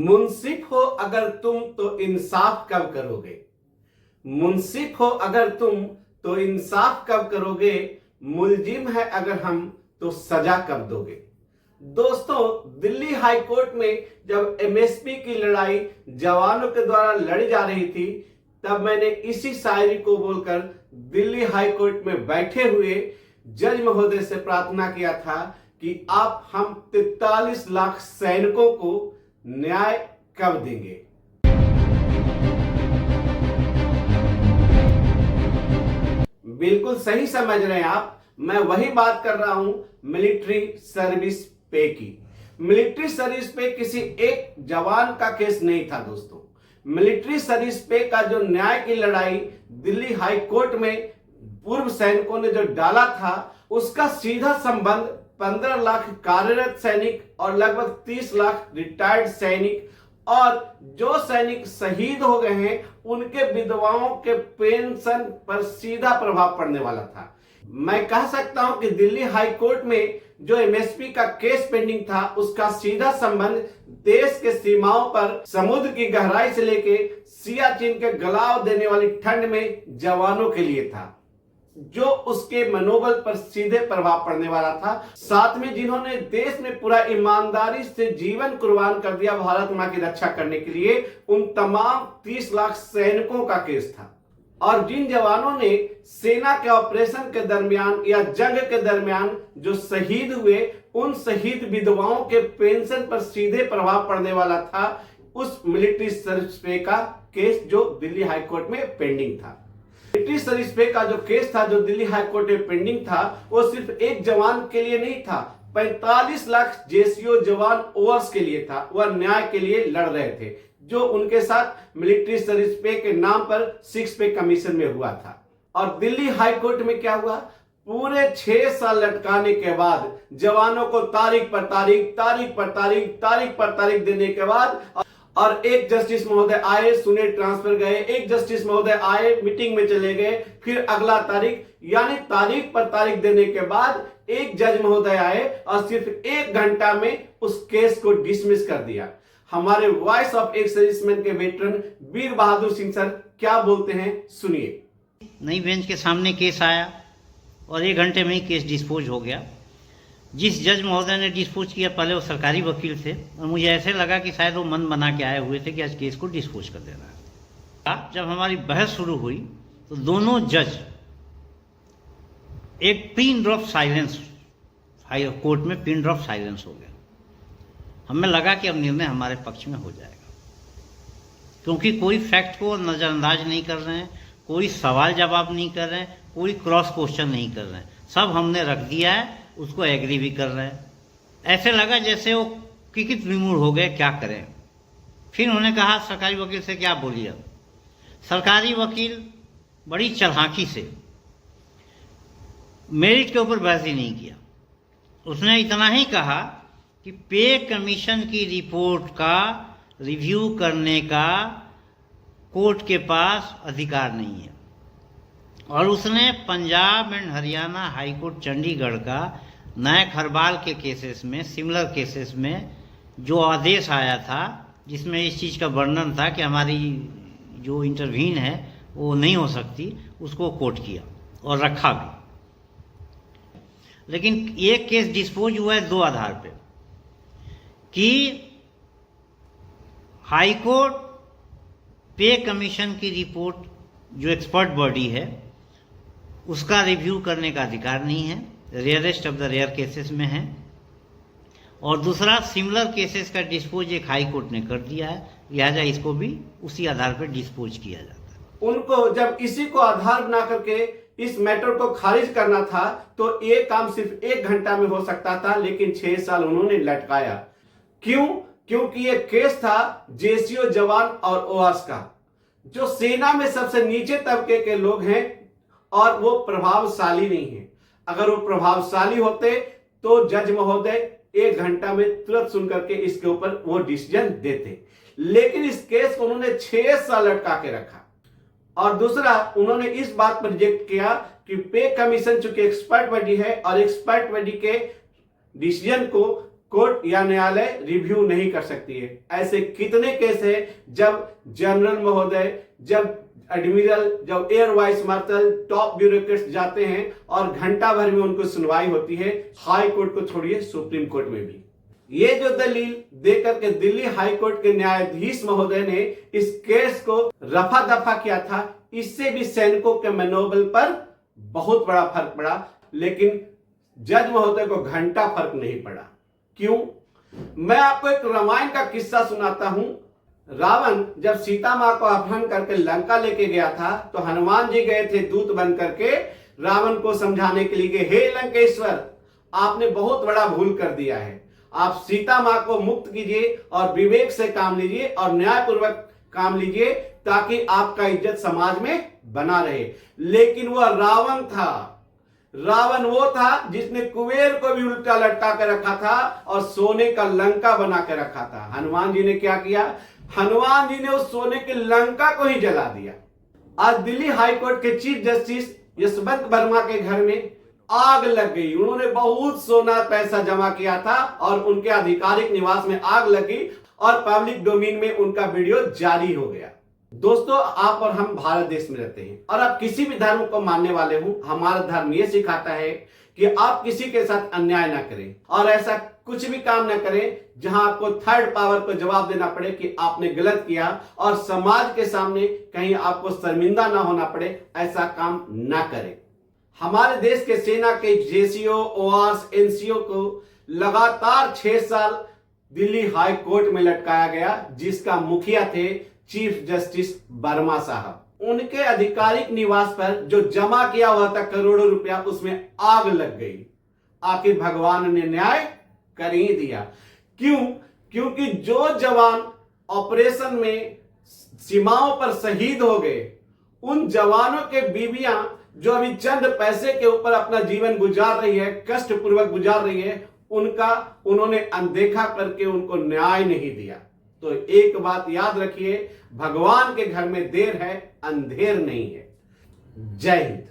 मुंसिफ हो अगर तुम तो इंसाफ कब करोगे। मुंसिफ हो अगर तुम तो इंसाफ कब करोगे। मुलजिम है अगर हम तो सजा कब दोगे। दोस्तों, दिल्ली हाई कोर्ट में जब एमएसपी की लड़ाई जवानों के द्वारा लड़ी जा रही थी, तब मैंने इसी शायरी को बोलकर दिल्ली हाई कोर्ट में बैठे हुए जज महोदय से प्रार्थना किया था कि आप हम 43 लाख सैनिकों को न्याय कब देंगे। बिल्कुल सही समझ रहे हैं आप, मैं वही बात कर रहा हूं मिलिट्री सर्विस पे की। मिलिट्री सर्विस पे किसी एक जवान का केस नहीं था दोस्तों। मिलिट्री सर्विस पे का जो न्याय की लड़ाई दिल्ली हाई कोर्ट में पूर्व सैनिकों ने जो डाला था, उसका सीधा संबंध 15 लाख कार्यरत सैनिक और लगभग 30 लाख रिटायर्ड सैनिक और जो सैनिक शहीद हो गए हैं उनके विधवाओं के पेंशन पर सीधा प्रभाव पड़ने वाला था। मैं कह सकता हूं कि दिल्ली हाई कोर्ट में जो एमएसपी का केस पेंडिंग था, उसका सीधा संबंध देश के सीमाओं पर समुद्र की गहराई से लेके सियाचिन के गलाव देने वाली ठंड में जवानों के लिए था, जो उसके मनोबल पर सीधे प्रभाव पड़ने वाला था। साथ में जिन्होंने देश में पूरा ईमानदारी से जीवन कुर्बान कर दिया भारत मां की रक्षा करने के लिए, उन तमाम 30 लाख सैनिकों का केस था। और जिन जवानों ने सेना के ऑपरेशन के दरमियान या जंग के दरमियान जो शहीद हुए, उन शहीद विधवाओं के पेंशन पर सीधे प्रभाव पड़ने वाला था उस मिलिट्री सर्विस पे का केस जो दिल्ली हाई कोर्ट में पेंडिंग था। मिलिट्री सर्विस पे का जो केस था जो दिल्ली हाई कोर्ट में पेंडिंग था, वो सिर्फ एक जवान के लिए नहीं था, 45 लाख जेसीओ जवान ओवर्स के लिए था। वह न्याय के लिए लड़ रहे थे, जो उनके साथ मिलिट्री सर्विस पे के नाम पर 6 पे कमीशन में हुआ था। और दिल्ली हाई कोर्ट में क्या हुआ, पूरे 6 साल लटकाने के बाद जवानों को तारीख पर तारीख देने के बाद, और एक जस्टिस महोदय आए, सुने, ट्रांसफर गए, एक जस्टिस महोदय आए, मीटिंग में चले गए, फिर अगला तारीख, यानी तारीख पर तारीख देने के बाद एक जज महोदय आए और सिर्फ 1 घंटा में उस केस को डिसमिस कर दिया। हमारे वॉइस ऑफ एक्स सर्विसमैन के वेटरन वीर बहादुर सिंह सर क्या बोलते हैं, सुनिए। नई बेंच के सामने केस आया और 1 घंटे में ही केस डिस्पोज हो गया। जिस जज महोदय ने डिस्पोज किया, पहले वो सरकारी वकील थे और मुझे ऐसे लगा कि शायद वो मन बना के आए हुए थे कि आज केस को डिस्पोज कर देना है। जब हमारी बहस शुरू हुई तो दोनों जज एक pin drop silence, high court में पिन ड्रॉप साइलेंस हो गया। हमें लगा कि अब निर्णय हमारे पक्ष में हो जाएगा, क्योंकि कोई फैक्ट को नज़रअंदाज नहीं कर रहे हैं, कोई सवाल जवाब नहीं कर रहे हैं, कोई क्रॉस क्वेश्चन नहीं कर रहे हैं, सब हमने रख दिया है, उसको एग्री भी कर रहे हैं। ऐसे लगा जैसे वो किकित विमूढ़ हो गए, क्या करें। फिर उन्होंने कहा सरकारी वकील से क्या बोलिए। सरकारी वकील बड़ी चालाकी से मेरिट के ऊपर बहस ही नहीं किया। उसने इतना ही कहा कि पे कमीशन की रिपोर्ट का रिव्यू करने का कोर्ट के पास अधिकार नहीं है। और उसने Punjab and Haryana high court Chandigarh का नायक हरबाल के केसेस में, सिमिलर केसेस में जो आदेश आया था, जिसमें इस चीज़ का वर्णन था कि हमारी जो इंटरवीन है वो नहीं हो सकती, उसको कोट किया और रखा भी। लेकिन एक केस डिस्पोज हुआ है 2 आधार पे कि हाई कोर्ट पे कमीशन की रिपोर्ट जो एक्सपर्ट बॉडी है उसका रिव्यू करने का अधिकार नहीं है, rarest of the rare cases में है। और दूसरा, सिमिलर केसेस का डिस्पोज एक हाई कोर्ट ने कर दिया है, लिहाजा इसको भी उसी आधार पर डिस्पोज किया जाता है। उनको जब इसी को आधार बना करके इस मैटर को खारिज करना था तो ये काम सिर्फ 1 घंटा में हो सकता था, लेकिन 6 साल उन्होंने लटकाया। क्यों? क्योंकि ये केस था जेसीओ जवान और ओआस का, जो सेना में सबसे नीचे तबके के लोग हैं और वो प्रभावशाली नहीं है। अगर वो प्रभावशाली होते तो जज महोदय 1 घंटा में तुरंत सुन करके इसके ऊपर वो डिसीजन देते, लेकिन इस केस को उन्होंने 6 साल लटका के रखा। और दूसरा, उन्होंने इस बात पर रिजेक्ट किया कि पे कमीशन चूंकि एक्सपर्ट बॉडी है और एक्सपर्ट बॉडी के डिसीजन को कोर्ट या न्यायालय रिव्यू नहीं कर सकती है। ऐसे कितने केस है जब जनरल महोदय, जब एडमिरल, जब air vice marshal, top bureaucrats जाते हैं और घंटा भर में उनको सुनवाई होती है, हाई कोर्ट को छोड़िए सुप्रीम कोर्ट में भी। ये जो दलील देकर के दिल्ली हाई कोर्ट के न्यायाधीश महोदय ने इस केस को रफा दफा किया था, इससे भी सैनिकों के मनोबल पर बहुत बड़ा फर्क पड़ा, लेकिन जज महोदय को घंटा फर्क नहीं पड़ा। क्यों? मैं आपको एक रामायण का किस्सा सुनाता हूं। रावण जब सीता मां को अपहरण करके लंका लेके गया था, तो हनुमान जी गए थे दूत बन करके रावण को समझाने के लिए, हे लंकेश्वर, आपने बहुत बड़ा भूल कर दिया है, आप सीता मां को मुक्त कीजिए और विवेक से काम लीजिए और न्यायपूर्वक काम लीजिए, ताकि आपका इज्जत समाज में बना रहे। लेकिन वह रावण था, रावण वो था जिसने कुबेर को भी उल्टा लटका के रखा था और सोने का लंका बना के रखा था। हनुमान जी ने क्या किया? हनुमान जी ने उस सोने की लंका को ही जला दिया। आज दिल्ली हाई कोर्ट के चीफ जस्टिस यशवंत वर्मा के घर में आग लग गई। उन्होंने बहुत सोना पैसा जमा किया था और उनके आधिकारिक निवास में आग लगी और पब्लिक डोमेन में उनका वीडियो जारी हो गया। दोस्तों, आप और हम भारत देश में रहते हैं और आप किसी भी धर्म को मानने वाले हो, हमारा धर्म यह सिखाता है कि आप किसी के साथ अन्याय ना करें और ऐसा कुछ भी काम ना करें जहां आपको थर्ड पावर को जवाब देना पड़े कि आपने गलत किया और समाज के सामने कहीं आपको शर्मिंदा ना होना पड़े। ऐसा काम ना करें। हमारे देश के सेना के जेसीओ, ओआरस, एनसीओ को लगातार 6 साल दिल्ली हाई कोर्ट में लटकाया गया, जिसका मुखिया थे चीफ जस्टिस वर्मा साहब। उनके आधिकारिक निवास पर जो जमा किया हुआ था करोड़ों रुपया, उसमें आग लग गई। आखिर भगवान ने न्याय कर ही दिया। क्यों? क्योंकि जो जवान ऑपरेशन में सीमाओं पर शहीद हो गए, उन जवानों के बीवियां जो अभी चंद पैसे के ऊपर अपना जीवन गुजार रही है, कष्ट पूर्वक गुजार रही है, उनका उन्होंने अनदेखा करके उनको न्याय नहीं दिया। तो एक बात याद रखिए, भगवान के घर में देर है, अंधेर नहीं है। जय हिंद।